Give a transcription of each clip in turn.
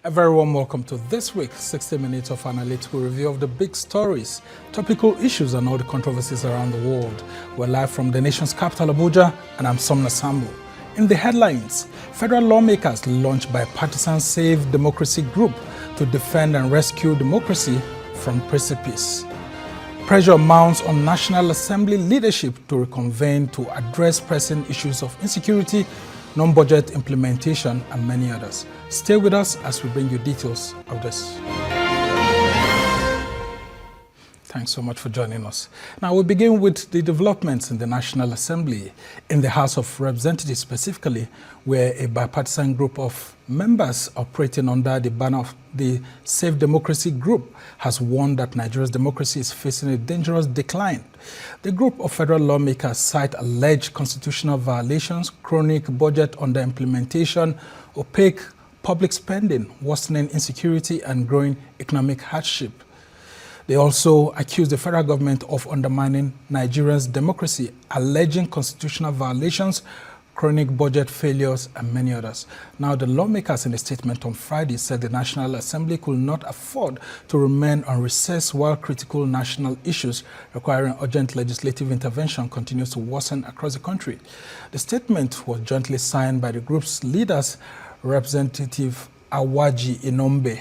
A very warm welcome to this week's 60 minutes of analytical review of the big stories, topical issues and all the controversies around the world. We're live from the nation's capital, Abuja, and I'm Somna Sambu. In the headlines, federal lawmakers launch bipartisan Save Democracy Group to defend and rescue democracy from precipice. Pressure mounts on National Assembly leadership to reconvene to address pressing issues of insecurity, non-budget implementation, and many others. Stay with us as we bring you details of this. Thanks so much for joining us. Now we begin with the developments in the National Assembly, in the House of Representatives specifically, where a bipartisan group of members operating under the banner of the Save Democracy Group has warned that Nigeria's democracy is facing a dangerous decline. The group of federal lawmakers cite alleged constitutional violations, chronic budget under-implementation, opaque public spending, worsening insecurity, and growing economic hardship. They also accuse the federal government of undermining Nigeria's democracy, alleging constitutional violations, chronic budget failures, and many others. Now, the lawmakers in a statement on Friday said the National Assembly could not afford to remain on recess while critical national issues requiring urgent legislative intervention continues to worsen across the country. The statement was jointly signed by the group's leaders, Representative Awaji Inombe,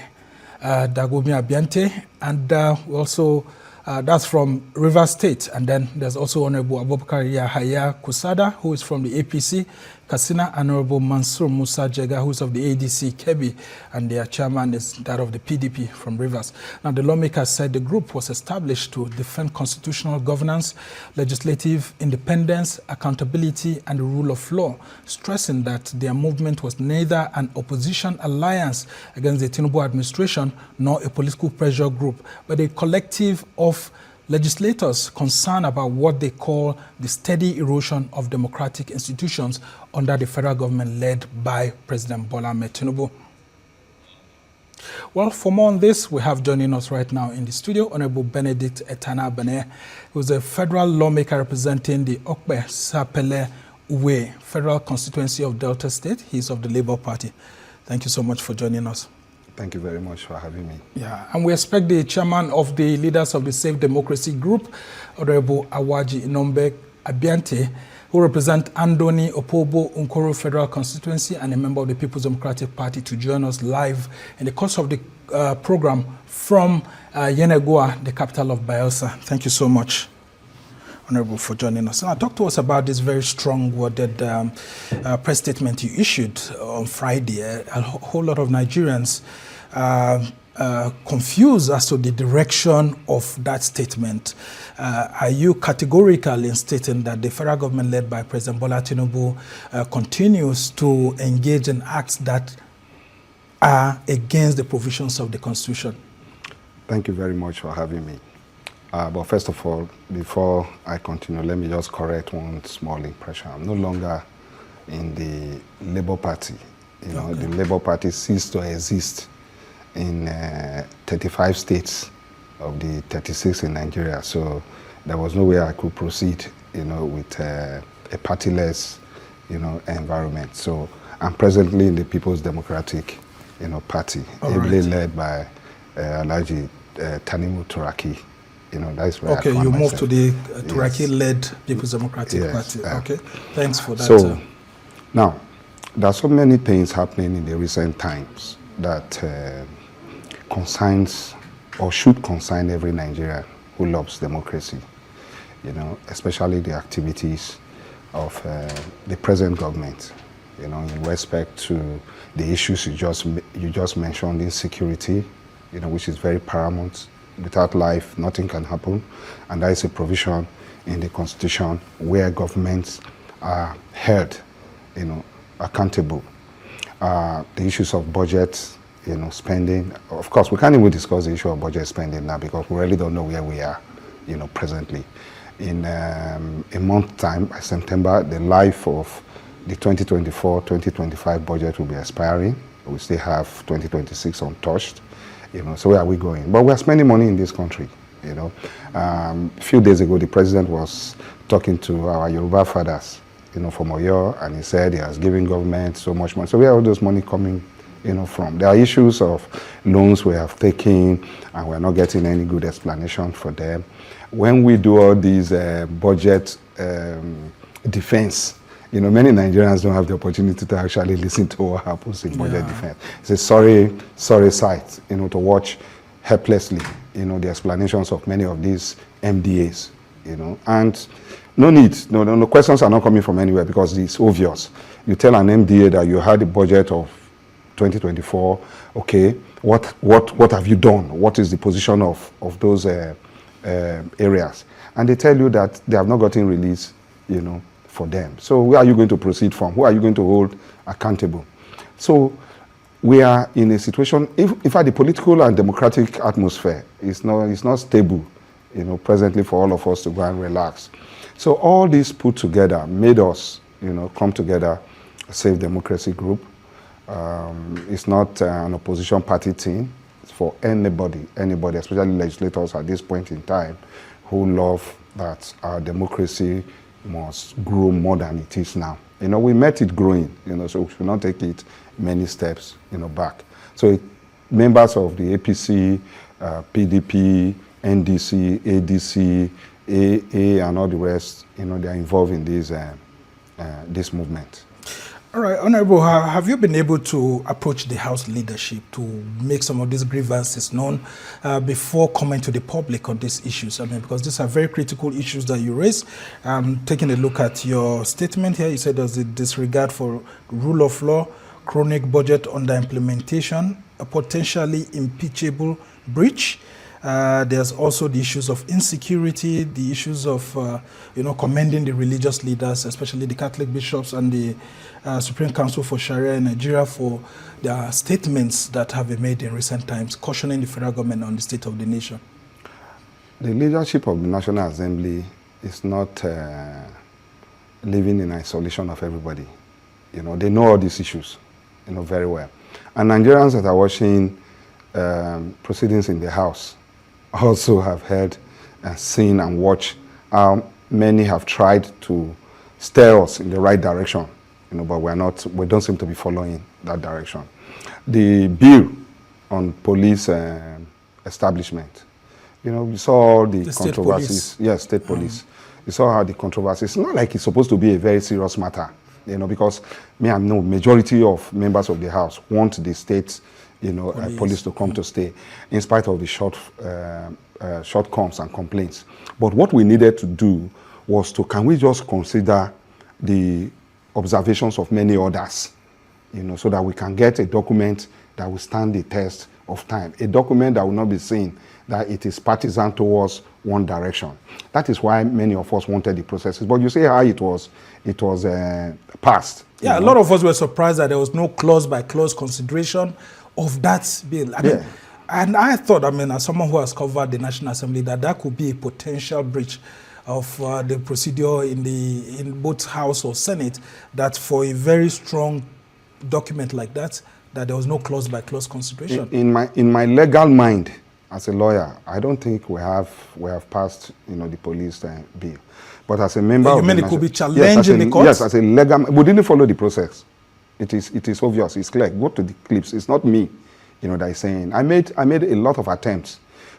Dagomi Abiante, and also that's from Rivers State. And then there's also Honorable Abubakar Yahaya Kusada, who is from the APC, Katsina, Honorable Mansour Musa Jega, who is of the ADC, Kebbi, and their chairman is that of the PDP from Rivers. Now, the lawmakers said the group was established to defend constitutional governance, legislative independence, accountability, and the rule of law, stressing that their movement was neither an opposition alliance against the Tinubu administration nor a political pressure group, but a collective of legislators concerned about what they call the steady erosion of democratic institutions under the federal government led by President Bola Ahmed Tinubu. Well, for more on this, we have joining us right now in the studio Honorable Benedict Etanabene, who is a federal lawmaker representing the Okpe Sapele Uvwie Federal Constituency of Delta State. He's of the Labour Party. Thank you so much for joining us. Thank you very much for having me. Yeah, and we expect the chairman of the leaders of the Save Democracy Group, Honorable Awaji Inombe Abiante, who represent Andoni Opobo Nkoro Federal Constituency and a member of the People's Democratic Party, to join us live in the course of the program from Yenagoa, the capital of Bayelsa. Thank you so much, Honorable, for joining us. Now, talk to us about this very strong-worded press statement you issued on Friday. A whole lot of Nigerians confused as to the direction of that statement. Are you categorical in stating that the federal government led by President Bola Tinubu continues to engage in acts that are against the provisions of the Constitution? Thank you very much for having me. But first of all, before I continue, let me just correct one small impression. I'm no longer in the Labour Party. You know, the Labour Party ceased to exist in 35 states of the 36 in Nigeria. So there was no way I could proceed, with a partyless, environment. So I'm presently in the People's Democratic, Party, ably led by Alhaji Tanimu Turaki. That's where okay, I you myself. moved to the Turaki-led People's Democratic Party. Okay, thanks for that. So now, there are so many things happening in the recent times that concerns or should concern every Nigerian who loves democracy. Especially the activities of the present government. In respect to the issues you just mentioned, insecurity, which is very paramount. Without life, nothing can happen. And there is a provision in the Constitution where governments are held, accountable. The issues of budget, spending. Of course, we can't even discuss the issue of budget spending now because we really don't know where we are, presently. In a month's time, by September, the life of the 2024-2025 budget will be expiring. We still have 2026 untouched. So where are we going? But we are spending money in this country. A few days ago, the president was talking to our Yoruba fathers, from Oyo, and he said he has given government so much money. So where are all those money coming from. There are issues of loans we have taken and we're not getting any good explanation for them. When we do all these budget defense, many Nigerians don't have the opportunity to actually listen to what happens in budget defense. It's a sorry sight, to watch helplessly, the explanations of many of these MDAs, and no need, no questions are not coming from anywhere because it's obvious. You tell an MDA that you had a budget of 2024, okay, what have you done? What is the position of those areas? And they tell you that they have not gotten release, for them. So where are you going to proceed from? Who are you going to hold accountable? So we are in a situation, in fact, the political and democratic atmosphere is not stable, presently for all of us to go and relax. So all this put together made us, come together, Save Democracy Group. It's not an opposition party thing. It's for anybody, especially legislators at this point in time, who love that our democracy must grow more than it is now. We met it growing, so we should not take it many steps, back. So members of the APC, PDP, NDC, ADC, AA, and all the rest, they are involved in this movement. All right, Honorable, have you been able to approach the House leadership to make some of these grievances known before coming to the public on these issues? Because these are very critical issues that you raise. Taking a look at your statement here, you said there's a disregard for rule of law, chronic budget under-implementation, a potentially impeachable breach. There's also the issues of insecurity, the issues of, commending the religious leaders, especially the Catholic bishops and the Supreme Council for Sharia in Nigeria for their statements that have been made in recent times, cautioning the federal government on the state of the nation. The leadership of the National Assembly is not living in isolation of everybody. They know all these issues, very well. And Nigerians that are watching proceedings in the House also have heard and seen and watched how many have tried to steer us in the right direction, but we don't seem to be following that direction. The bill on police establishment, we saw all the controversies. Yes, state police. You saw how the controversies, it's not like it's supposed to be a very serious matter, because I know majority of members of the House want the state police to come to stay, in spite of the shortcomings and complaints. But what we needed to do was can we just consider the observations of many others, so that we can get a document that will stand the test of time, a document that will not be seen that it is partisan towards one direction. That is why many of us wanted the processes. But you see how it was passed. Yeah, a lot of us were surprised that there was no clause-by-clause consideration of that bill. And I thought, as someone who has covered the National Assembly, that could be a potential breach of the procedure in both House or Senate, that for a very strong document like that there was no clause-by-clause consideration. In my legal mind, as a lawyer, I don't think we have passed the police bill. But as a member of it could be challenged in the courts? Yes, as a legal, we didn't follow the process. It is obvious, it's clear. Go to the clips. It's not me, that is saying. I made a lot of attempts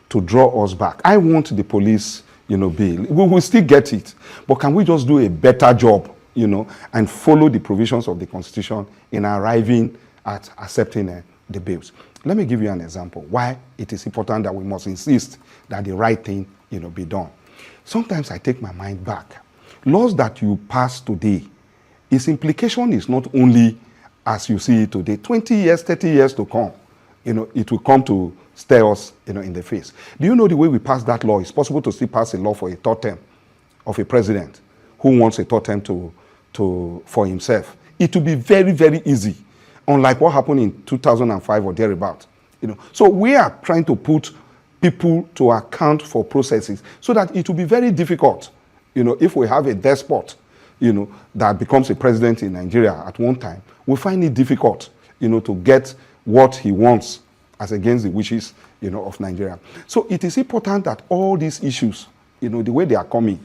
to draw us back. I want the police, bill. We will still get it, but can we just do a better job, and follow the provisions of the Constitution in arriving at accepting the bills? Let me give you an example why it is important that we must insist that the right thing, be done. Sometimes I take my mind back. Laws that you pass today, its implication is not only as you see it today, 20 years, 30 years to come, it will come to stare us, in the face. Do you know the way we pass that law? It's possible to still pass a law for a third term of a president who wants a third term for himself. It will be very, very easy, unlike what happened in 2005 or thereabout. So we are trying to put people to account for processes so that it will be very difficult, if we have a despot, that becomes a president in Nigeria at one time, we find it difficult, to get what he wants as against the wishes, of Nigeria. So it is important that all these issues, the way they are coming,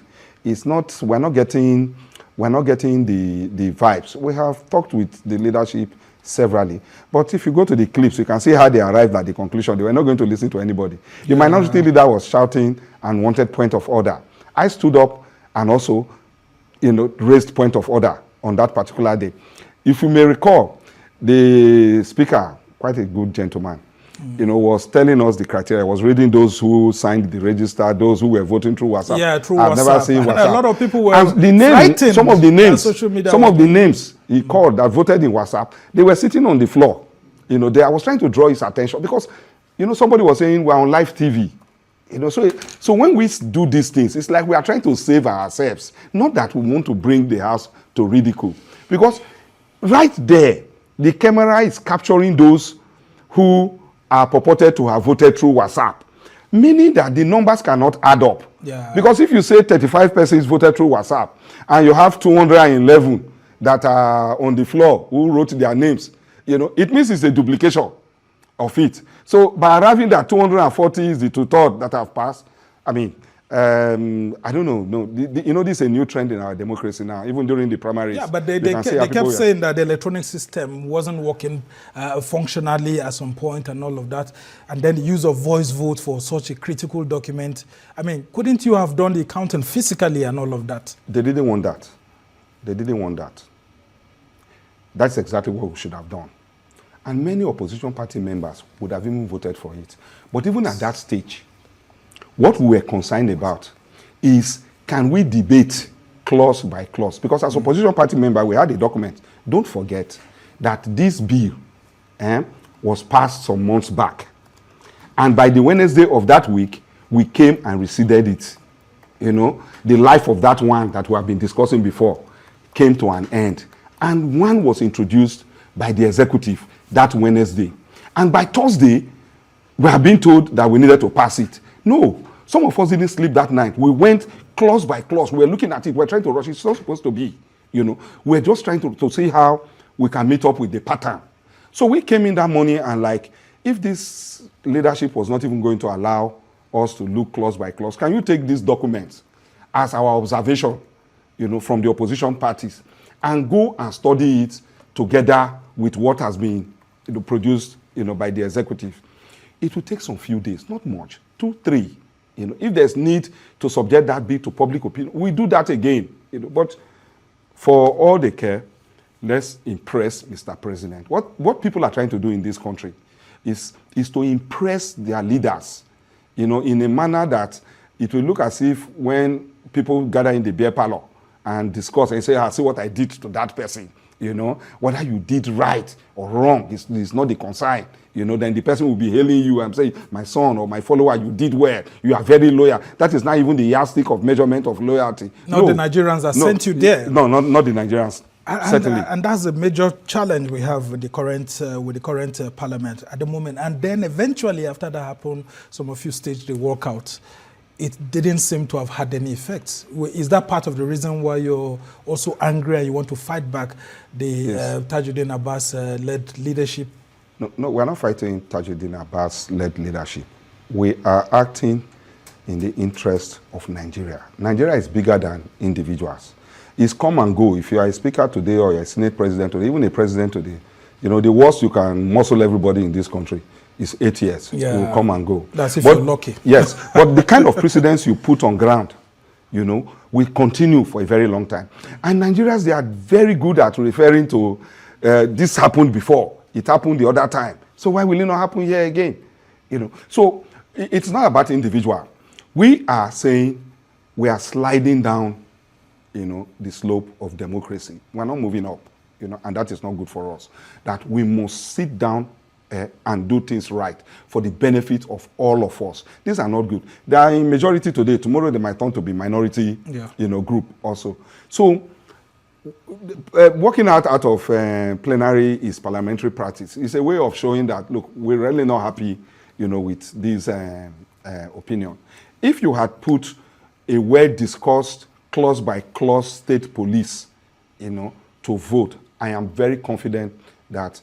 we're not getting we're not getting the vibes. We have talked with the leadership severally, but if you go to the clips, you can see how they arrived at the conclusion. They were not going to listen to anybody. The minority leader was shouting and wanted point of order. I stood up and also, raised point of order on that particular day. If you may recall, the speaker, quite a good gentleman, was telling us the criteria. Was reading those who signed the register, those who were voting through WhatsApp. Yeah, through I've WhatsApp. never seen And WhatsApp. a lot of people were frightened. Some of the names he called that voted in WhatsApp, they were sitting on the floor. I was trying to draw his attention because, somebody was saying we're on live TV. So when we do these things, it's like we are trying to save ourselves. Not that we want to bring the house to ridicule. Because right there, the camera is capturing those who are purported to have voted through WhatsApp, meaning that the numbers cannot add up. Yeah. Because if you say 35 persons voted through WhatsApp and you have 211 that are on the floor who wrote their names, it means it's a duplication of it. So by arriving at 240 is the two-thirds that have passed. I mean, I don't know. No, this is a new trend in our democracy now, even during the primaries. Yeah, but they kept saying that the electronic system wasn't working functionally at some point and all of that. And then the use of voice vote for such a critical document. I mean, couldn't you have done the counting physically and all of that? They didn't want that. They didn't want that. That's exactly what we should have done. And many opposition party members would have even voted for it. But even at that stage, what we were concerned about is, can we debate clause by clause? Because as opposition party member, we had a document. Don't forget that this bill was passed some months back. And by the Wednesday of that week, we came and rescinded it. The life of that one that we have been discussing before came to an end. And one was introduced by the executive that Wednesday. And by Thursday, we are being told that we needed to pass it. No, some of us didn't sleep that night. We went clause by clause. We were looking at it. We were trying to rush it. It's not supposed to be. We're just trying to see how we can meet up with the pattern. So we came in that morning and if this leadership was not even going to allow us to look clause by clause, can you take these documents as our observation, from the opposition parties and go and study it together with what has been produced, by the executive? It will take some few days, not much, 2, 3. If there's need to subject that bill to public opinion, we do that again. But for all they care, let's impress Mr. President. What people are trying to do in this country is to impress their leaders, in a manner that it will look as if when people gather in the beer parlor and discuss and say, see what I did to that person, whether you did right or wrong is not the concern. Then the person will be hailing you and say, my son or my follower, you did well. You are very loyal. That is not even the yardstick of measurement of loyalty. Not the Nigerians that sent you there. No, not the Nigerians. Certainly. And that's a major challenge we have with the current parliament at the moment. And then eventually, after that happened, some of you staged the walkout. It didn't seem to have had any effects. Is that part of the reason why you're also angry and you want to fight back the Tajudeen Abbas-led leadership? No, we're not fighting Tajudeen Abbas-led leadership. We are acting in the interest of Nigeria. Nigeria is bigger than individuals. It's come and go. If you are a speaker today or you're a Senate president today, even a president today, the worst you can muscle everybody in this country is 8 years. Yeah. It will come and go. That's if you're lucky. Yes, but the kind of precedents you put on ground, will continue for a very long time. And Nigerians, they are very good at referring to this happened before. It happened the other time. So why will it not happen here again? So it's not about individual. We are saying we are sliding down, the slope of democracy. We're not moving up, and that is not good for us. That we must sit down and do things right for the benefit of all of us. These are not good. They are in majority today. Tomorrow they might turn to be minority, group also. So working out of plenary is parliamentary practice. It's a way of showing that, look, we're really not happy, with this opinion. If you had put a well-discussed clause-by-clause state police, to vote, I am very confident that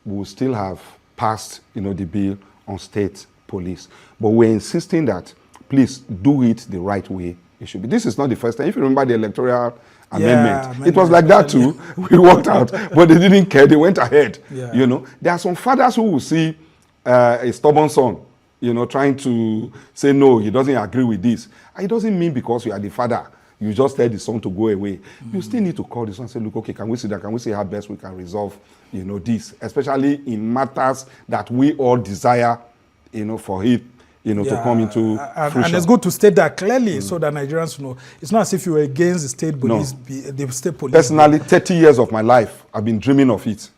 we will still have passed, the bill on state police. But we're insisting that, please do it the right way it should be. This is not the first time. If you remember the electoral amendment. It was like that too. We walked out, but they didn't care. They went ahead. You know, there are some fathers who will see a stubborn son, you know, trying to say no, he doesn't agree with this. It doesn't mean because you are the father, you just tell the son to go away. You still need to call the son and say, look, okay, can we see that? Can we see how best we can resolve, you know, this, especially in matters that we all desire, you know, for it, you know, to come into fruition. And it's good to state that clearly so that Nigerians know. It's not as if you were against the state police. The state police. Personally, 30 years of my life, I've been dreaming of it.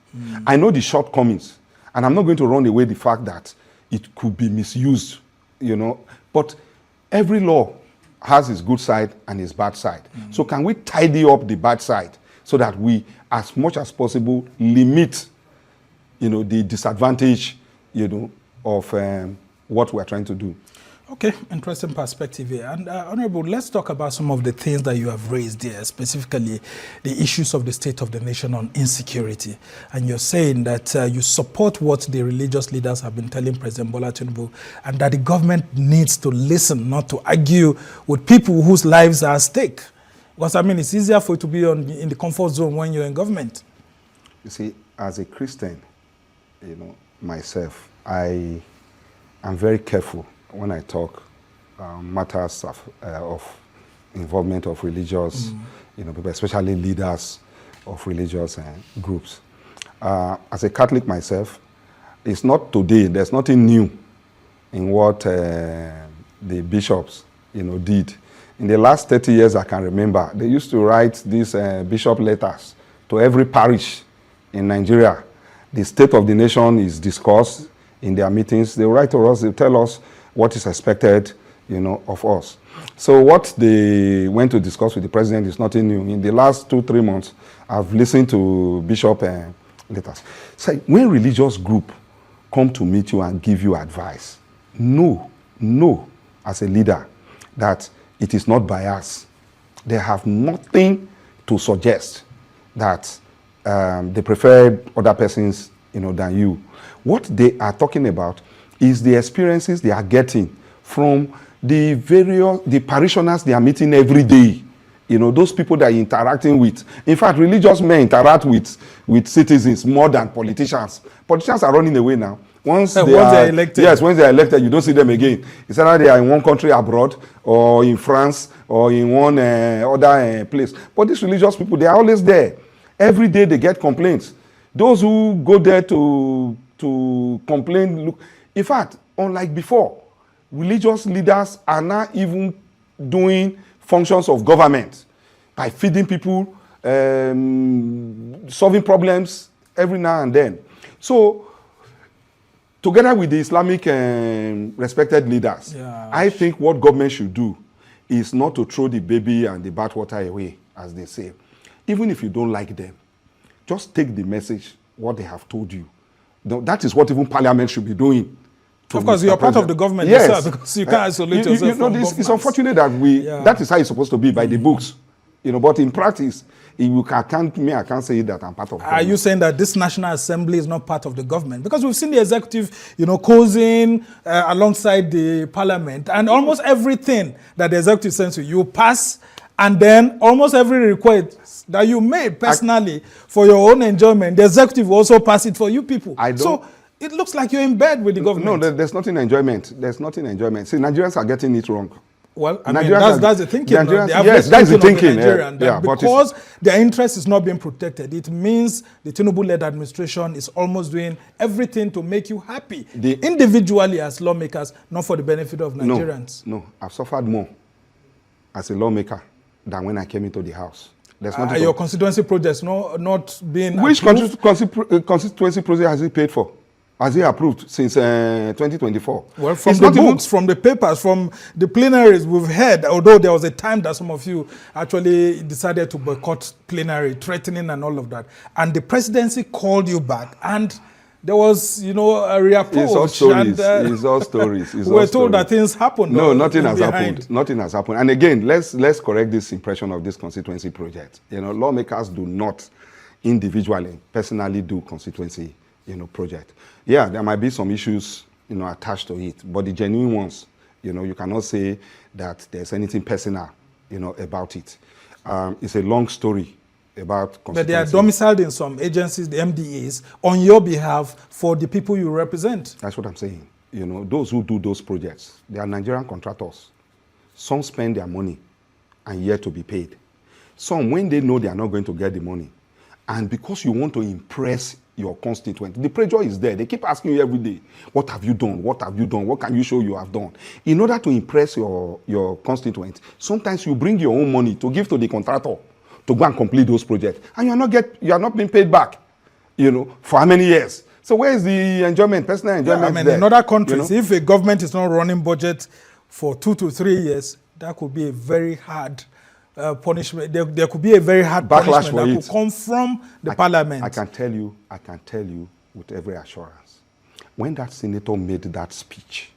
I know the shortcomings, and I'm not going to run away the fact that it could be misused, you know. But every law has its good side and its bad side. So can we tidy up the bad side so that we, as much as possible, limit, you know, the disadvantage, you know, of what we're trying to do. Okay, interesting perspective here. And Honorable, let's talk about some of the things that you have raised here, specifically the issues of the state of the nation on insecurity. And you're saying that you support what the religious leaders have been telling President Bola Tinubu, and that the government needs to listen, not to argue with people whose lives are at stake. Because, I mean, it's easier for you to be in the comfort zone when you're in government. You see, as a Christian, you know, myself, I am very careful when I talk matters of involvement of religious, you know, people, especially leaders of religious groups. As a Catholic myself, it's not today. There's nothing new in what the bishops, you know, did. In the last 30 years, I can remember, they used to write these bishop letters to every parish in Nigeria. The state of the nation is discussed in their meetings. They write to us, they tell us what is expected, you know, of us. So what they went to discuss with the president is nothing new. In the last 2-3 months, I've listened to bishop letters. So when religious group come to meet you and give you advice, know as a leader that it is not bias. They have nothing to suggest that they prefer other persons, you know, than you. What they are talking about is the experiences they are getting from the parishioners they are meeting every day. You know, those people that are interacting with. In fact, religious men interact with citizens more than politicians. Politicians are running away now. Once they are elected. Yes, once they are elected, you don't see them again. It's either they are in one country abroad, or in France, or in one other place. But these religious people, they are always there. Every day they get complaints. Those who go there to complain, look. In fact, unlike before, religious leaders are now even doing functions of government by feeding people, solving problems every now and then. So, together with the Islamic respected leaders, I think what government should do is not to throw the baby and the bathwater away, as they say. Even if you don't like them, just take the message, what they have told you. That is what even Parliament should be doing. Of course, you are part of the government yourself, because you can't isolate yourself from government. It's unfortunate that that is how it's supposed to be by the books. You know, but in practice, I can't say that I'm part of the government. Are you saying that this National Assembly is not part of the government? Because we've seen the executive, you know, causing alongside the Parliament, and almost everything that the executive sends you pass, and then almost every request that you made personally for your own enjoyment, the executive will also pass it for you people. So it looks like you're in bed with the government. No, there's nothing enjoyment. There's nothing enjoyment. See, Nigerians are getting it wrong. Well, I mean, that's the thinking. Yes, that's the thinking. Because their interest is not being protected, it means the Tinubu-led administration is almost doing everything to make you happy, individually as lawmakers, not for the benefit of Nigerians. No, I've suffered more as a lawmaker than when I came into the house. Your constituency projects not being Which constituency project has he paid for? Has he approved since 2024? Well, from the books, from the papers, from the plenaries we've heard, although there was a time that some of you actually decided to boycott plenary, threatening and all of that. And the presidency called you back, and there was, you know, a reapproach. It's all stories. It's all stories. We were told that things happened. No, nothing has happened. Nothing has happened. And again, let's correct this impression of this constituency project. You know, lawmakers do not individually, personally do constituency, you know, project. Yeah, there might be some issues, you know, attached to it, but the genuine ones, you know, you cannot say that there's anything personal, you know, about it. it's a long story about Constituency. But they are domiciled in some agencies, the MDAs, on your behalf for the people you represent. That's what I'm saying. You know, those who do those projects, they are Nigerian contractors. Some spend their money and yet to be paid. Some, when they know they are not going to get the money, and because you want to impress your constituent, the pressure is there. They keep asking you every day, what have you done? What have you done? What can you show you have done? In order to impress your constituent, sometimes you bring your own money to give to the contractor to go and complete those projects, and you are not being paid back, you know, for how many years? So where is the enjoyment, personal enjoyment? Yeah, I mean, there? in other countries, you know? if a government is not running budget for 2 to 3 years, that could be a very hard punishment. There could be a very hard Backlash punishment that could come from the parliament. I can tell you with every assurance, when that senator made that speech,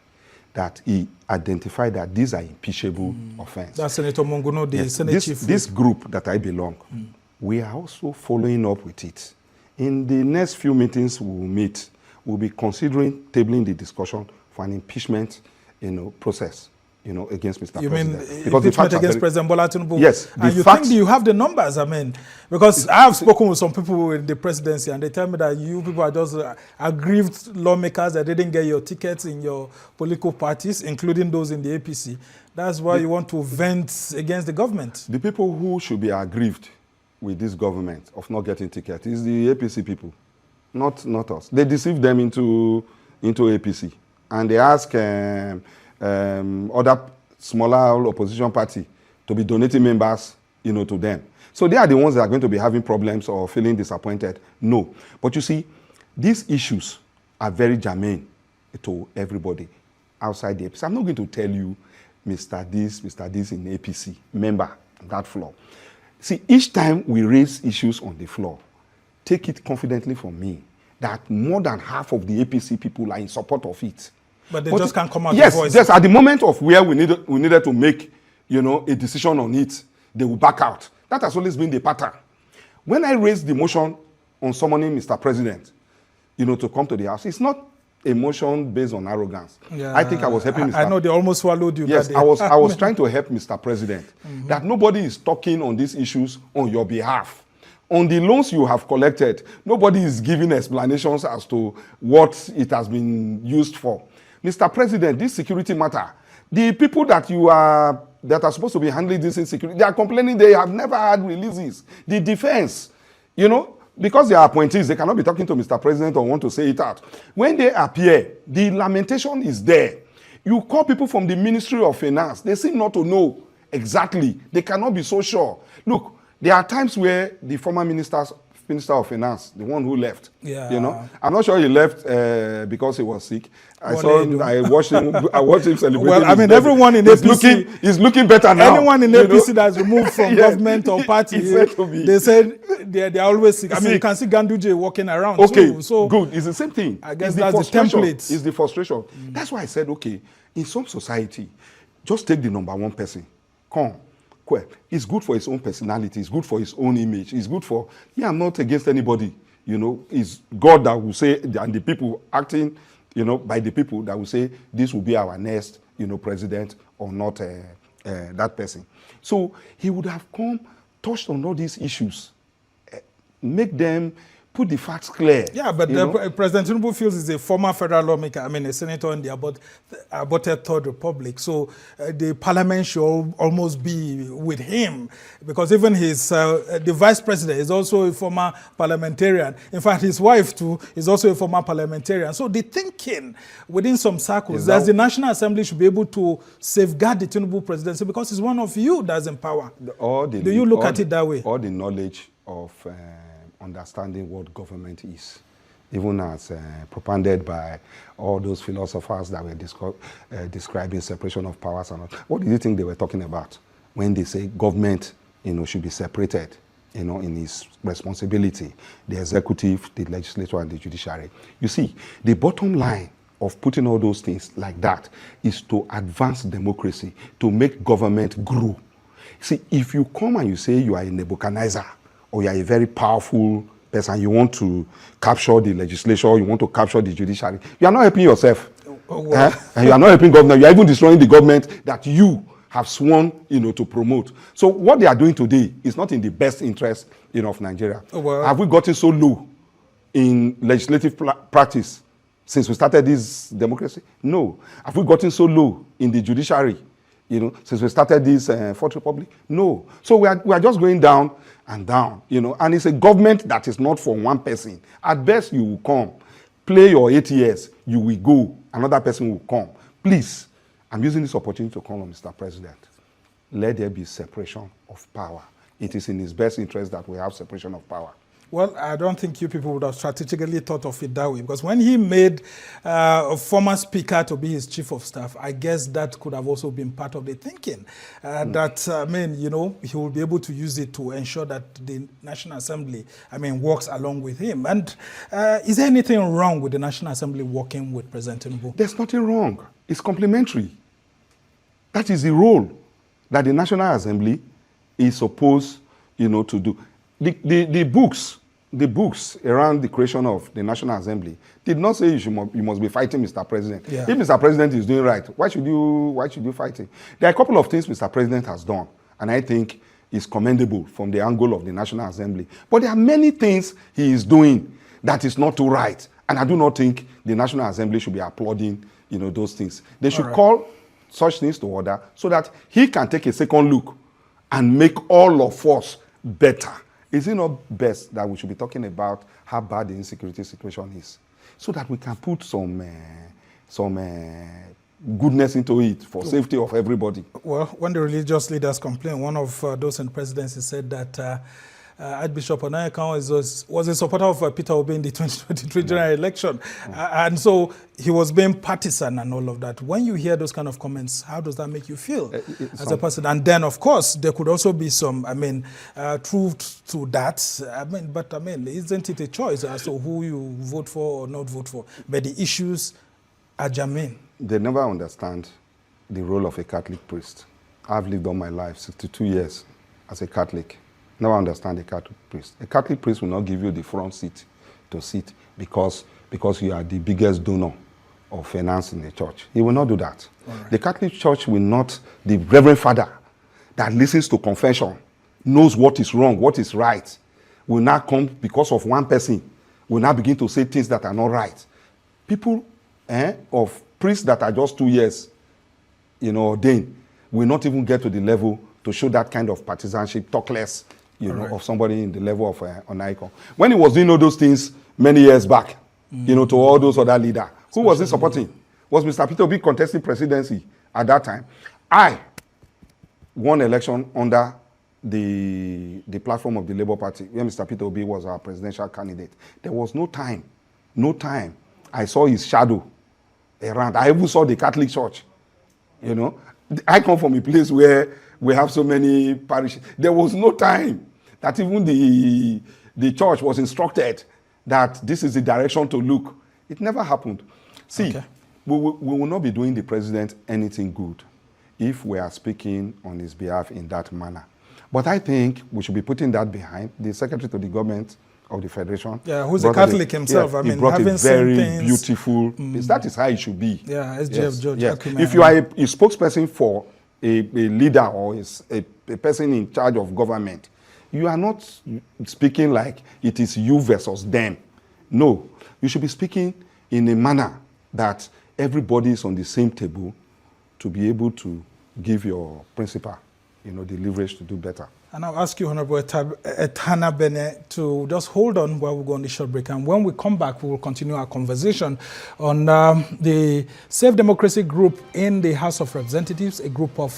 that he identified that these are impeachable offenses. That's Senator Monguno, the Senate chief. This group that I belong, we are also following up with it. In the next few meetings we will meet, we'll be considering tabling the discussion for an impeachment, process, against Mr. You President. mean because impeachment against President Bola Tinubu? Yes. And you think you have the numbers, I mean, because I have spoken with some people in the presidency and they tell me that you people are just aggrieved lawmakers that didn't get your tickets in your political parties, including those in the APC. That's why you want to vent against the government. The people who should be aggrieved with this government of not getting tickets is the APC people, not us. They deceived them into APC, and they ask other smaller opposition party to be donating members, to them. So they are the ones that are going to be having problems or feeling disappointed. No, but you see, these issues are very germane to everybody outside the APC. I'm not going to tell you, Mr. This in APC, member that floor. See, each time we raise issues on the floor, take it confidently from me that more than half of the APC people are in support of it. But they just can't come out yes, with voice. Yes, at the moment of where we needed to make, a decision on it, they will back out. That has always been the pattern. When I raised the motion on summoning Mr. President, to come to the House, it's not a motion based on arrogance. Yeah, I think I was helping Mr. I know they almost swallowed you. Yes, I was trying to help Mr. President. That nobody is talking on these issues on your behalf. On the loans you have collected, nobody is giving explanations as to what it has been used for. Mr. President, this security matter, the people that are supposed to be handling this insecurity, they are complaining they have never had releases. The defense, because they are appointees, they cannot be talking to Mr. President or want to say it out. When they appear, the lamentation is there. You call people from the Ministry of Finance, they seem not to know exactly. They cannot be so sure. Look, there are times where the former Minister of Finance, the one who left, I'm not sure he left because he was sick. I watched him celebrating. Well, I mean, everyone in APC is looking better now. Anyone in APC that's removed from government or party, they said they're always sick. I mean, you can see Ganduje walking around. Okay, too, so good. It's the same thing. I guess that's the template. It's the frustration. That's why I said, okay, in some society, just take the number one person. Come. It's good for his own personality. It's good for his own image. It's good for, I'm not against anybody. It's God that will say, and the people acting, by the people that will say, this will be our next, president or not that person. So he would have come, touched on all these issues, make them, put the facts clear. Yeah, but President Tinubu feels he's a former federal lawmaker, a senator in the aborted Third Republic. So the parliament should almost be with him, because even the vice president is also a former parliamentarian. In fact, his wife too is also a former parliamentarian. So the thinking within some circles that the National Assembly should be able to safeguard the Tinubu presidency because it's one of you that's in power. Do you look at it that way? All the knowledge of understanding what government is, even as propounded by all those philosophers that were describing separation of powers and all. What do you think they were talking about when they say government, should be separated, in its responsibility, the executive, the legislature, and the judiciary? You see, the bottom line of putting all those things like that is to advance democracy, to make government grow. See, if you come and you say you are a Nebuchadnezzar, or you are a very powerful person, you want to capture the legislature, you want to capture the judiciary, you are not helping yourself. And you are not helping government. You are even destroying the government that you have sworn, to promote. So what they are doing today is not in the best interest, of Nigeria. Oh, well. Have we gotten so low in legislative practice since we started this democracy? No. Have we gotten so low in the judiciary, since we started this Fourth Republic? No. So we are just going down and down, and it's a government that is not for one person. At best, you will come, play your 8 years, you will go, another person will come. Please, I'm using this opportunity to call on Mr. President. Let there be separation of power. It is in his best interest that we have separation of power. Well, I don't think you people would have strategically thought of it that way, because when he made a former speaker to be his chief of staff, I guess that could have also been part of the thinking. That, he will be able to use it to ensure that the National Assembly, works along with him. And is there anything wrong with the National Assembly working with President Tinubu? There's nothing wrong. It's complementary. That is the role that the National Assembly is supposed, to do. The books around the creation of the National Assembly did not say you must be fighting Mr. President. Yeah. If Mr. President is doing right, why should you fight him? There are a couple of things Mr. President has done, and I think is commendable from the angle of the National Assembly. But there are many things he is doing that is not too right, and I do not think the National Assembly should be applauding, those things. They should call such things to order so that he can take a second look and make all of us better. Is it not best that we should be talking about how bad the insecurity situation is, so that we can put some goodness into it for safety of everybody? Well, when the religious leaders complained, one of those in the presidency said that Archbishop Onayekon was a supporter of Peter Obi in the 2023 general election. And so he was being partisan and all of that. When you hear those kind of comments, how does that make you feel as a person? And then, of course, there could also be some, truth to that. But isn't it a choice as to who you vote for or not vote for? But the issues are germane. They never understand the role of a Catholic priest. I've lived all my life, 62 years, as a Catholic. Never understand a Catholic priest. A Catholic priest will not give you the front seat to sit because you are the biggest donor of finance in the church. He will not do that. Right. The Catholic Church will not, the Reverend Father that listens to confession, knows what is wrong, what is right, will not come because of one person, will not begin to say things that are not right. People of priests that are just 2 years, ordained, will not even get to the level to show that kind of partisanship, talk less, of somebody in the level of Onayekon. When he was doing all those things many years back, to all those other leaders, who was he supporting? Was Mr. Peter Obi contesting presidency at that time? I won election under the platform of the Labour Party, where Mr. Peter Obi was our presidential candidate. There was no time. I saw his shadow around. I even saw the Catholic Church. I come from a place where we have so many parishes. There was no time that even the church was instructed that this is the direction to look. It never happened. See, we will not be doing the president anything good if we are speaking on his behalf in that manner. But I think we should be putting that behind the Secretary to the Government of the Federation. Yeah, who's a Catholic himself. He brought a very beautiful piece. That is how it should be. Yeah, SGF George. Yes. If you are a spokesperson for a leader or a person in charge of government, you are not speaking like it is you versus them. No, you should be speaking in a manner that everybody is on the same table to be able to give your principal, the leverage to do better. And I'll ask you, Honorable Etanabene, to just hold on while we go on the short break. And when we come back, we will continue our conversation on the Safe Democracy Group in the House of Representatives, a group of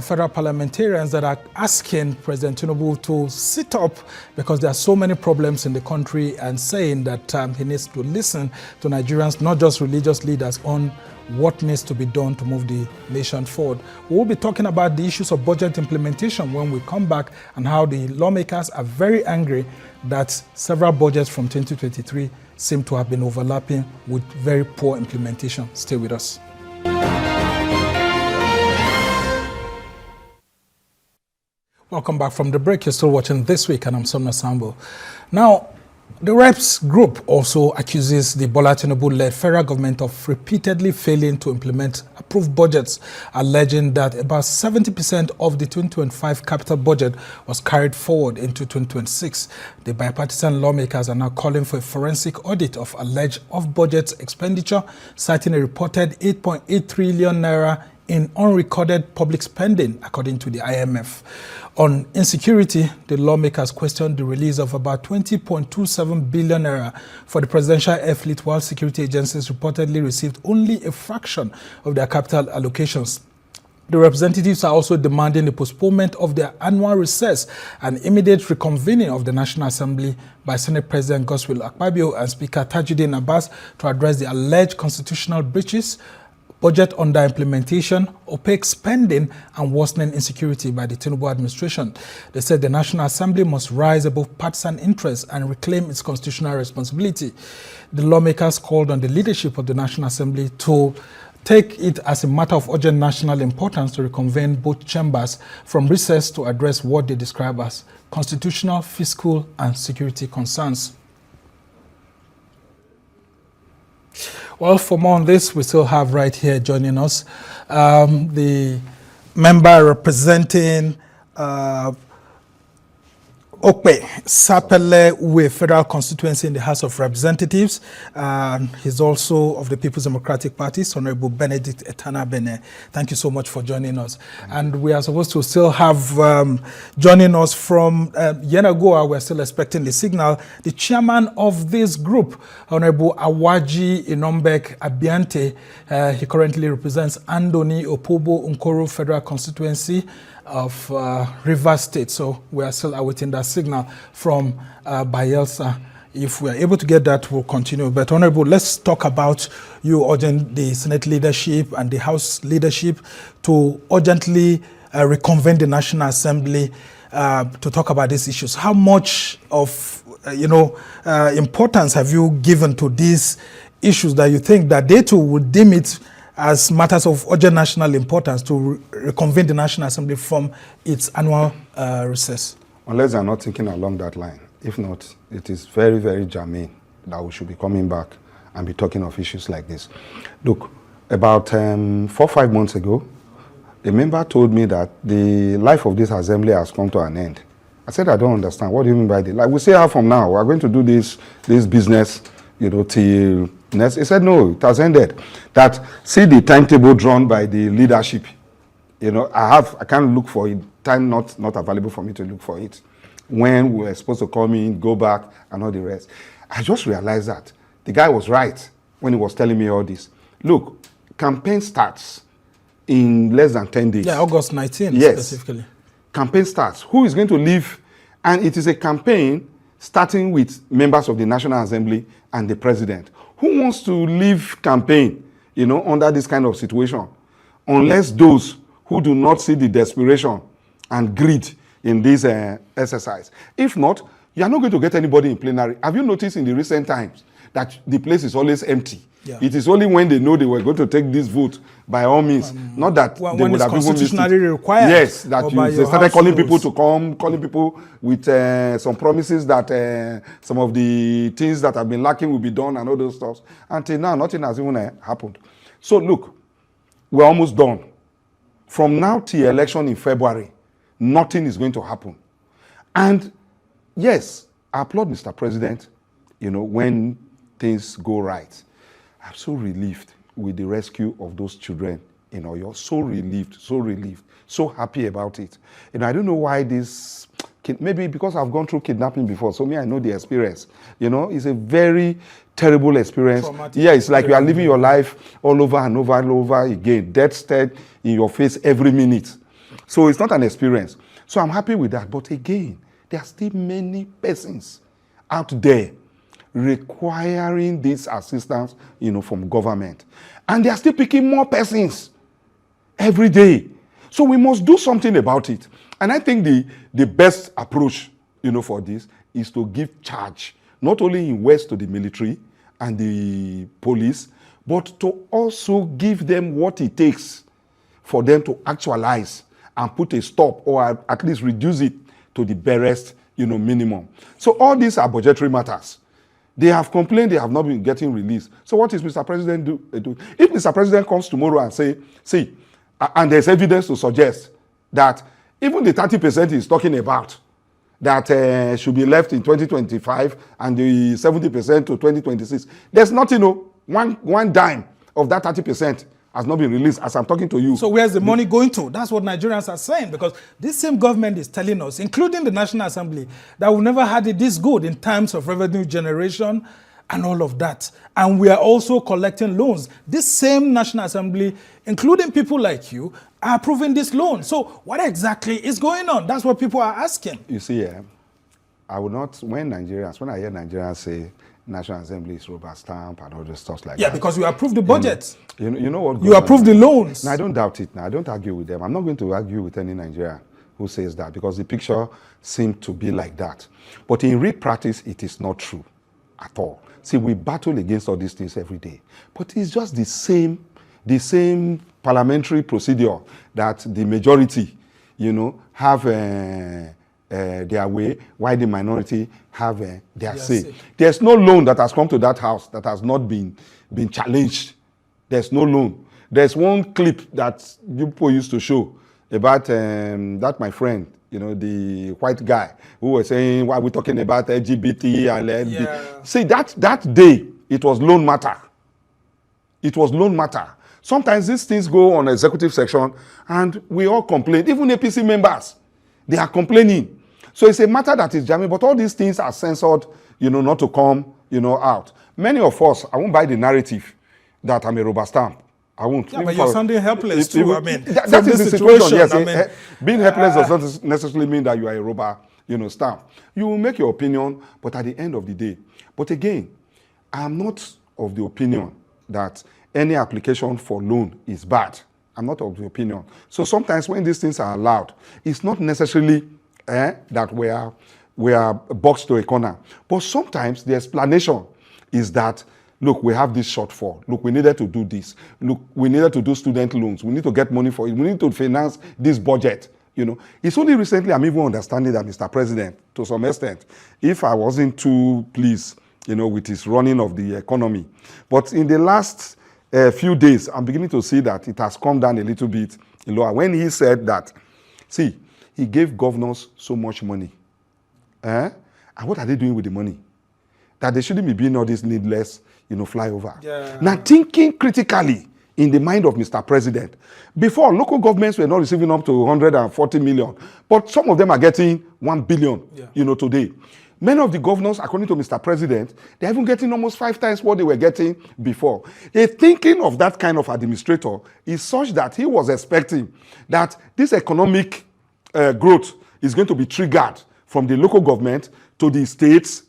federal parliamentarians that are asking President Tinubu to sit up because there are so many problems in the country, and saying that he needs to listen to Nigerians, not just religious leaders, on what needs to be done to move the nation forward. We'll be talking about the issues of budget implementation when we come back, and how the lawmakers are very angry that several budgets from 2023 seem to have been overlapping with very poor implementation. Stay with us. Welcome back from the break. You're still watching This Week, and I'm Somna Sambo. Now, The Reps group also accuses the Bola Tinubu-led federal government of repeatedly failing to implement approved budgets, alleging that about 70% of the 2025 capital budget was carried forward into 2026. The bipartisan lawmakers are now calling for a forensic audit of alleged off-budget expenditure, citing a reported 8.8 trillion naira in unrecorded public spending, according to the IMF. On insecurity, the lawmakers questioned the release of about 20.27 billion naira for the presidential air fleet, while security agencies reportedly received only a fraction of their capital allocations. The representatives are also demanding the postponement of their annual recess and immediate reconvening of the National Assembly by Senate President Godswill Akpabio and Speaker Tajudeen Abbas to address the alleged constitutional breaches, budget under-implementation, opaque spending, and worsening insecurity by the Tinubu administration. They said the National Assembly must rise above partisan interests and reclaim its constitutional responsibility. The lawmakers called on the leadership of the National Assembly to take it as a matter of urgent national importance to reconvene both chambers from recess to address what they describe as constitutional, fiscal, and security concerns. Well, for more on this, we still have right here joining us the member representing Uvwie, Sapele, Uvwie Federal Constituency in the House of Representatives. He's also of the People's Democratic Party, Honorable Benedict Etanabene. Thank you so much for joining us. And we are supposed to still have joining us from Yenagoa. We're still expecting the signal. The chairman of this group, Honorable Awaji Inombek Abiante, he currently represents Andoni Opobo Nkoro Federal Constituency of Rivers State. So we are still awaiting that signal from Bayelsa. If we are able to get that, we'll continue. But Honorable, let's talk about you urging the Senate leadership and the House leadership to urgently reconvene the National Assembly to talk about these issues. How much of importance have you given to these issues that you think that they too would deem it as matters of urgent national importance to reconvene the National Assembly from its annual recess? Unless they are not thinking along that line. If not, it is very, very germane that we should be coming back and be talking of issues like this. Look, about 4 or 5 months ago, a member told me that the life of this assembly has come to an end. I said, I don't understand. What do you mean by that? Like, we say how from now, we're going to do this business, till next. He said, no, it has ended. That, see the timetable drawn by the leadership. I can't look for it. Time not available for me to look for it. When we were supposed to come in, go back, and all the rest. I just realized that the guy was right when he was telling me all this. Look, campaign starts in less than 10 days. Yeah, August 19th, yes. Specifically. Campaign starts. Who is going to leave? And it is a campaign starting with members of the National Assembly and the president. Who wants to leave campaign, under this kind of situation? Unless those who do not see the desperation and greed in this exercise. If not, you are not going to get anybody in plenary. Have you noticed in the recent times that the place is always empty? Yeah. It is only when they know they were going to take this vote, by all means, not that they would have even missed it. Required. Yes, that they started calling people to come, calling people with some promises that some of the things that have been lacking will be done and all those stuff. Until now, nothing has even happened. So look, we're almost done. From now till election in February, nothing is going to happen. And yes, I applaud Mr. President, when things go right. I'm so relieved with the rescue of those children in Oyo. So relieved, so happy about it. I don't know why this, maybe because I've gone through kidnapping before, so I know the experience. It's a very terrible experience. Traumatic. Yeah, it's like you are living your life all over and over and over again. Death stared in your face every minute. So it's not an experience. So I'm happy with that. But again, there are still many persons out there requiring this assistance, from government. And they are still picking more persons every day. So we must do something about it. And I think the best approach, for this is to give charge, not only in West to the military and the police, but to also give them what it takes for them to actualize and put a stop or at least reduce it to the barest minimum. So all these are budgetary matters. They have complained they have not been getting released. So what is Mr. President do? If Mr. President comes tomorrow and say, see, and there's evidence to suggest that even the 30% he's talking about, that should be left in 2025 and the 70% to 2026, there's nothing, one dime of that 30% has not been released as I'm talking to you. So where's the money going to? That's what Nigerians are saying, because this same government is telling us, including the National Assembly, that we've never had it this good in terms of revenue generation and all of that. And we are also collecting loans. This same National Assembly, including people like you, are approving this loan. So what exactly is going on? That's what people are asking. You see, I would not, when I hear Nigerians say National Assembly is rubber stamp and all those stuff like that. Yeah, because you approve the budget. You know what? You approve the loans. No, I don't doubt it. Now, I don't argue with them. I'm not going to argue with any Nigerian who says that, because the picture seemed to be like that. But in real practice, it is not true at all. See, we battle against all these things every day. But it's just the same parliamentary procedure that the majority, have their way, while the minority have their say. There's no loan that has come to that house that has not been challenged. There's no loan. There's one clip that you people used to show about that my friend, the white guy who was saying, why are we talking about LGBT and LGBT? Yeah. See, that day, it was loan matter. It was loan matter. Sometimes these things go on executive section and we all complain. Even APC members, they are complaining. So it's a matter that is jamming, but all these things are censored, not to come, out. Many of us, I won't buy the narrative that I'm a rubber stamp. I won't. Yeah, but you're sounding helpless too. I mean, that is the situation. Yes, being helpless does not necessarily mean that you are a rubber, stamp. You will make your opinion, but at the end of the day. But again, I'm not of the opinion that any application for loan is bad. I'm not of the opinion. So sometimes when these things are allowed, it's not necessarily that we are boxed to a corner. But sometimes the explanation is that, look, we have this shortfall. Look, we needed to do this. Look, we needed to do student loans. We need to get money for it. We need to finance this budget. It's only recently I'm even understanding that Mr. President, to some extent, if I wasn't too pleased, with his running of the economy. But in the last few days, I'm beginning to see that it has come down a little bit lower. When he said that, see, he gave governors so much money. And what are they doing with the money? That they shouldn't be doing all this needless, flyover. Yeah. Now, thinking critically in the mind of Mr. President, before, local governments were not receiving up to 140 million, but some of them are getting 1 billion, today. Many of the governors, according to Mr. President, they're even getting almost 5 times what they were getting before. The thinking of that kind of administrator is such that he was expecting that this economic growth is going to be triggered from the local government to the states,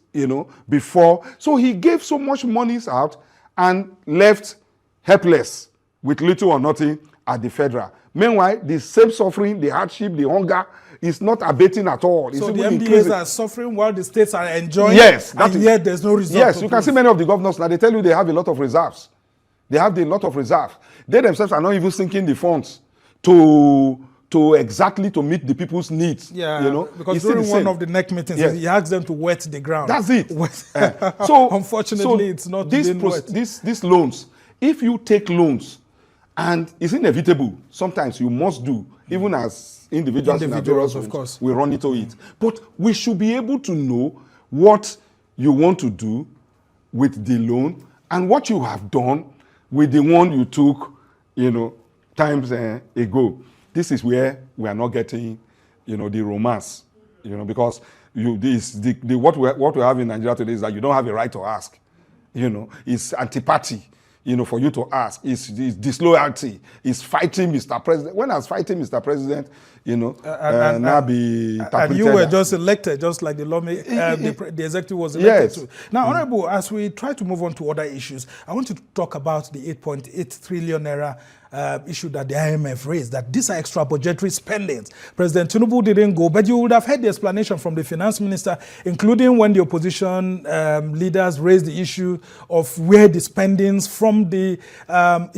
before. So he gave so much monies out and left helpless with little or nothing at the federal. Meanwhile, the same suffering, the hardship, the hunger is not abating at all. It's so the even MDAs increasing. are suffering while the states are enjoying. Yes, and yet there's no result. Yes, you can see many of the governors now, they tell you they have a lot of reserves. They have a lot of reserves. They themselves are not even sinking the funds to exactly to meet the people's needs. Yeah, because during one of the NEC meetings, he asked them to wet the ground. That's it. So unfortunately, it's not these loans. If you take loans, and it's inevitable, sometimes you must do, even as individuals of course, we run into it. But we should be able to know what you want to do with the loan and what you have done with the one you took, times ago. This is where we are not getting, the romance, because what we have in Nigeria today is that you don't have a right to ask. It's antipathy. For you to ask, it's disloyalty, it's fighting Mr. President. When I was fighting Mr. President, now be and you were just elected, just like the executive was elected too. Now, Honorable, as we try to move on to other issues, I want to talk about the 8.8 trillion naira issue that the IMF raised, that these are extra budgetary spendings. President Tinubu didn't go, but you would have heard the explanation from the finance minister, including when the opposition leaders raised the issue of where the spendings from the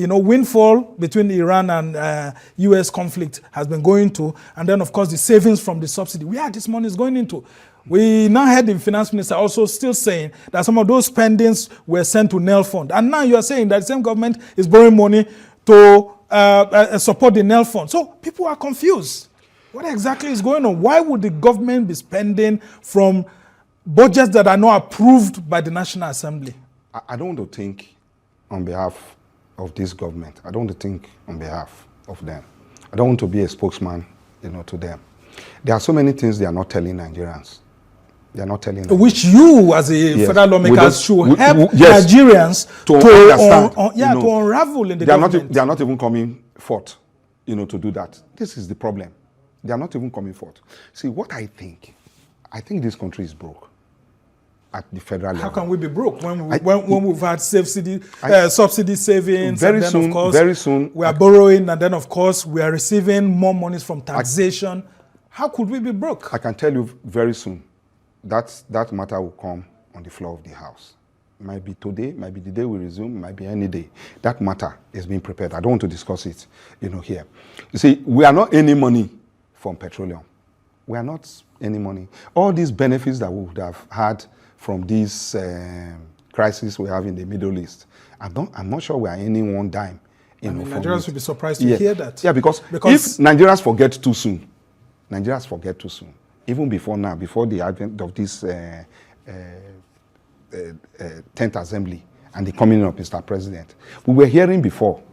windfall between Iran and US conflict has been going to, and then of course the savings from the subsidy, where this money is going into. We now heard the finance minister also still saying that some of those spendings were sent to NEL fund. And now you are saying that the same government is borrowing money to support the NEL fund. So people are confused. What exactly is going on? Why would the government be spending from budgets that are not approved by the National Assembly? I don't want to think on behalf of this government. I don't want to think on behalf of them. I don't want to be a spokesman, to them. There are so many things they are not telling Nigerians. They are not telling Nigerians. Which you, as a federal lawmaker, should help yes, Nigerians to understand, to unravel in the government. They are not even coming forth, to do that. This is the problem. They are not even coming forth. See, what I think this country is broke at the federal level. How can we be broke when we've had subsidy savings? Very and then soon, of course, very soon. We are borrowing, and then of course we are receiving more monies from taxation. How could we be broke? I can tell you very soon that matter will come on the floor of the House. It might be today, might be the day we resume, it might be any day. That matter is being prepared. I don't want to discuss it, here. You see, we are not earning money from petroleum. We are not earning money. All these benefits that we would have had from this crisis we have in the Middle East, I'm not sure we are earning one dime. Nigerians will be surprised to hear that. Yeah, because if Nigerians forget too soon, even before now, before the advent of this 10th Assembly and the coming of Mr. President, we were hearing before,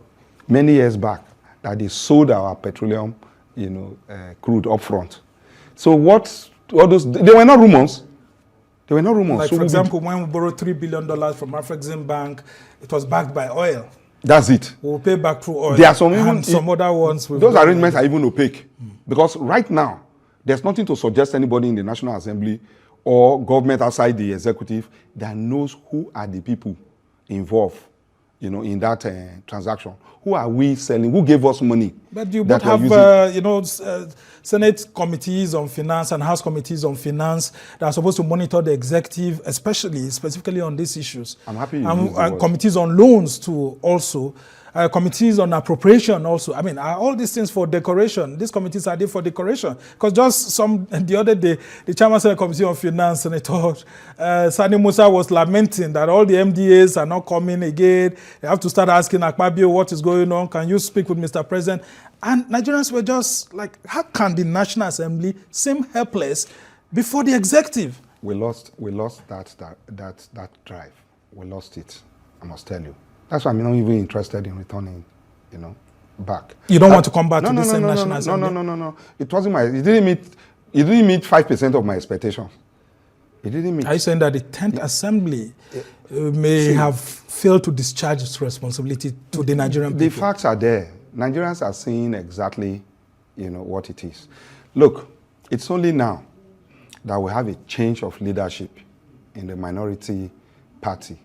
many years back, that they sold our petroleum, crude up front. So all those, they were not rumors. They were not rumors. Like, so for example, when we borrowed $3 billion from Afrexim Bank, it was backed by oil. That's it. We'll pay back through oil. There are some other ones. Those arrangements are even opaque. Because right now, there's nothing to suggest anybody in the National Assembly or government outside the executive that knows who are the people involved, in that transaction. Who are we selling? Who gave us money? But you both have, Senate committees on finance and House committees on finance that are supposed to monitor the executive, specifically on these issues. I'm happy you and committees on loans too, also. Committees on appropriation also. I mean, are all these things for decoration? These committees are there for decoration. Because the other day, the chairman of the Committee on Finance, Senator Sani Musa, was lamenting that all the MDAs are not coming again. They have to start asking Akpabio what is going on. Can you speak with Mr. President? And Nigerians were just like, how can the National Assembly seem helpless before the executive? We lost that drive. We lost it, I must tell you. That's why I'm not even interested in returning, back. You don't want to come back to the same National Assembly? No. It wasn't it didn't meet 5% of my expectations. It didn't meet. Are you saying that the 10th Assembly may have failed to discharge its responsibility to the Nigerian people? The facts are there. Nigerians are seeing exactly, what it is. Look, it's only now that we have a change of leadership in the minority party,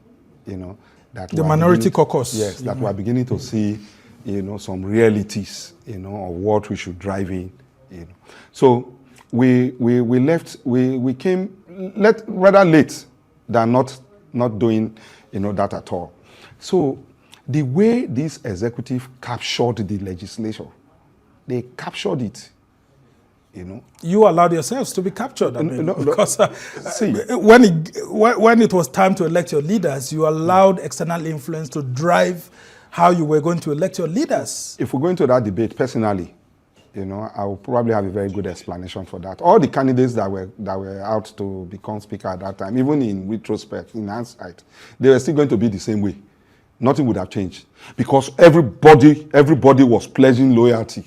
that the minority caucus. Yes, that we're beginning to see, some realities, of what we should drive in, So we came rather late than not doing, that at all. So the way this executive captured the legislature, they captured it, You allowed yourselves to be captured. Because see, when it was time to elect your leaders, you allowed external influence to drive how you were going to elect your leaders. If we go into that debate, personally, I will probably have a very good explanation for that. All the candidates that were out to become speaker at that time, even in retrospect, in hindsight, they were still going to be the same way. Nothing would have changed because everybody was pledging loyalty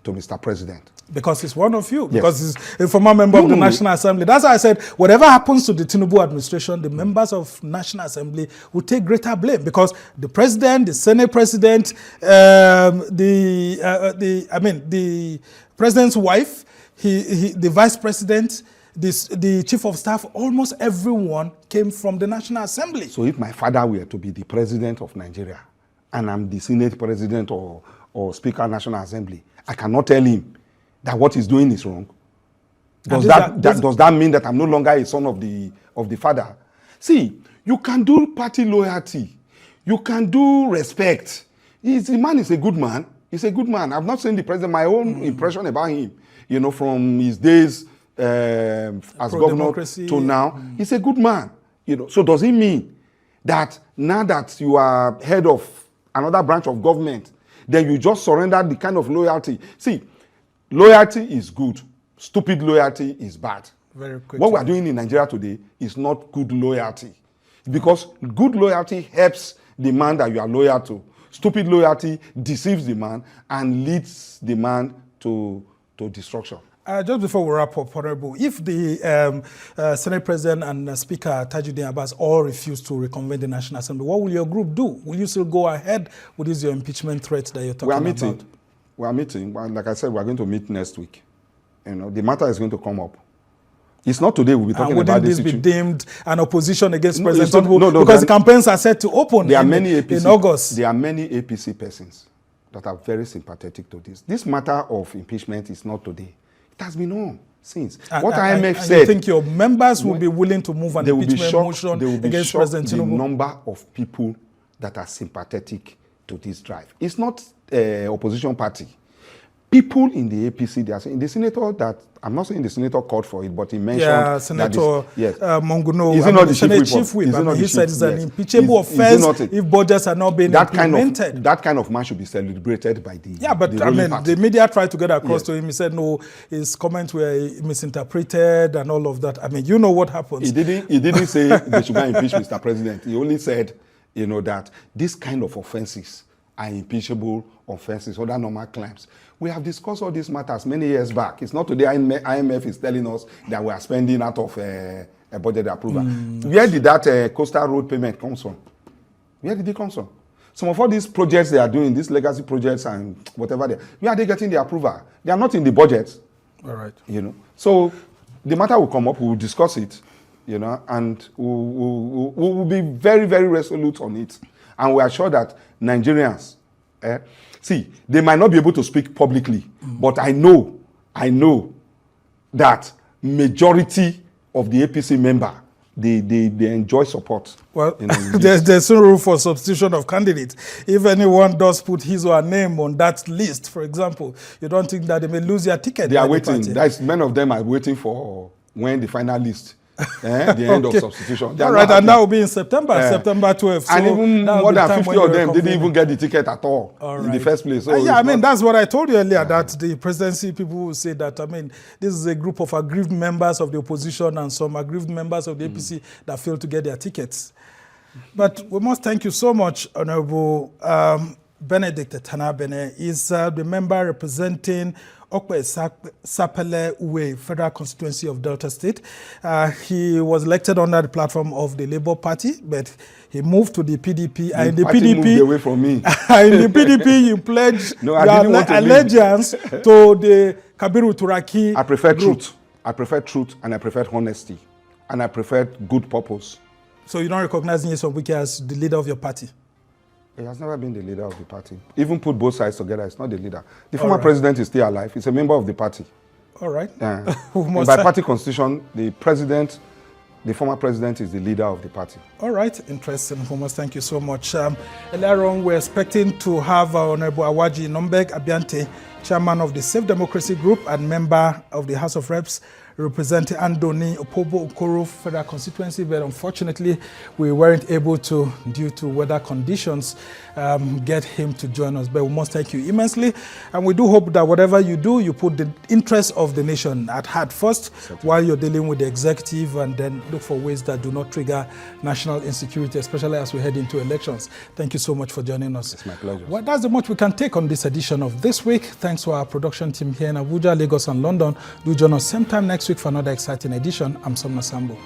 to Mr. President. Because he's one of you. Yes. Because he's a former member of the National Assembly. That's why I said, whatever happens to the Tinubu administration, the members of National Assembly will take greater blame. Because the president, the Senate president, the president's wife, the vice president, the chief of staff, almost everyone came from the National Assembly. So if my father were to be the president of Nigeria, and I'm the Senate President or Speaker of National Assembly, I cannot tell him that what he's doing is wrong. Does that mean that I'm no longer a son of the father? See, you can do party loyalty. You can do respect. The man is a good man. He's a good man. I've not seen the president, my own impression about him, you know, from his days as governor to now. He's a good man. You know, so does it mean that now that you are head of another branch of government, then you just surrender the kind of loyalty? See, loyalty is good. Stupid loyalty is bad. Very quickly. What we are doing in Nigeria today is not good loyalty. Because good loyalty helps the man that you are loyal to. Stupid loyalty deceives the man and leads the man to destruction. Just before we wrap up, Honorable, if the Senate President and Speaker Tajudeen Abbas all refuse to reconvene the National Assembly, what will your group do? Will you still go ahead with this your impeachment threat that you're talking about? We are meeting. Like I said, we are going to meet next week. You know, the matter is going to come up. It's not today we'll be talking about this issue. Wouldn't this be deemed an opposition against President Tinubu? Because the campaigns are set to open in August. There are many APC persons that are very sympathetic to this. This matter of impeachment is not today. It has been on since. What IMF said. You think your members will be willing to move an impeachment motion against President Tinubu? The number of people that are sympathetic to this drive. It's not an opposition party. People in the APC, they are saying, the senator that, I'm not saying the senator called for it, but he mentioned Senator Monguno, is he not the chief whip? He said it's an impeachable offense if budgets are not being implemented. That kind of man should be celebrated by the the media tried to get across to him. He said, no, his comments were misinterpreted and all of that. I mean, you know what happens. He didn't say they should go impeach Mr. President. He only said, you know, that this kind of offenses are impeachable offenses, other normal crimes. We have discussed all these matters many years back. It's not today IMF is telling us that we are spending out of a budget approval. Where did that coastal road payment come from? Where did it come from? Some of all these projects they are doing, these legacy projects and whatever where are they getting the approval? They are not in the budget. All right. You know. So the matter will come up, we will discuss it, you know, and we will be very, very resolute on it. And we are sure that Nigerians, see, they might not be able to speak publicly, but I know that majority of the APC member, they enjoy support. Well, there's no room for substitution of candidates. If anyone does put his or her name on that list, for example, you don't think that they may lose their ticket? They are waiting. Many of them are waiting for when the final list. The end of substitution. All right, and that will be in September, September 12th. So and even more than 50 of them didn't even get the ticket at all in the first place. So I mean, that's what I told you earlier, that the presidency people will say that, I mean, this is a group of aggrieved members of the opposition and some aggrieved members of the APC that failed to get their tickets. But we must thank you so much, Honorable Benedict Etanabene. Is the member representing Sapele, Uvwie, Federal Constituency of Delta State. He was elected under the platform of the Labour Party, but he moved to the PDP. And the PDP moved away from me. In the PDP, you pledged your allegiance to the Kabiru Turaki. I prefer truth. I prefer truth, and I prefer honesty, and I prefer good purpose. So you don't recognize Nyesom Wike as the leader of your party? He has never been the leader of the party. Even put both sides together, he's not the leader. The former president is still alive. He's a member of the party. All right. By party constitution, the former president is the leader of the party. All right. Interesting. Almost. Thank you so much. Earlier on, we're expecting to have Honorable Awaji Nombeg Abiante, chairman of the Safe Democracy Group and member of the House of Reps, representing Andoni Opobo Okoro Federal Constituency, but unfortunately we weren't able to, due to weather conditions, get him to join us. But we must thank you immensely, and we do hope that whatever you do, you put the interests of the nation at heart first, while you're dealing with the executive, and then look for ways that do not trigger national insecurity, especially as we head into elections. Thank you so much for joining us. It's my pleasure. Well, that's the much we can take on this edition of This Week. Thanks to our production team here in Abuja, Lagos, and London. Do join us same time next week for another exciting edition. I'm Somna Sambo.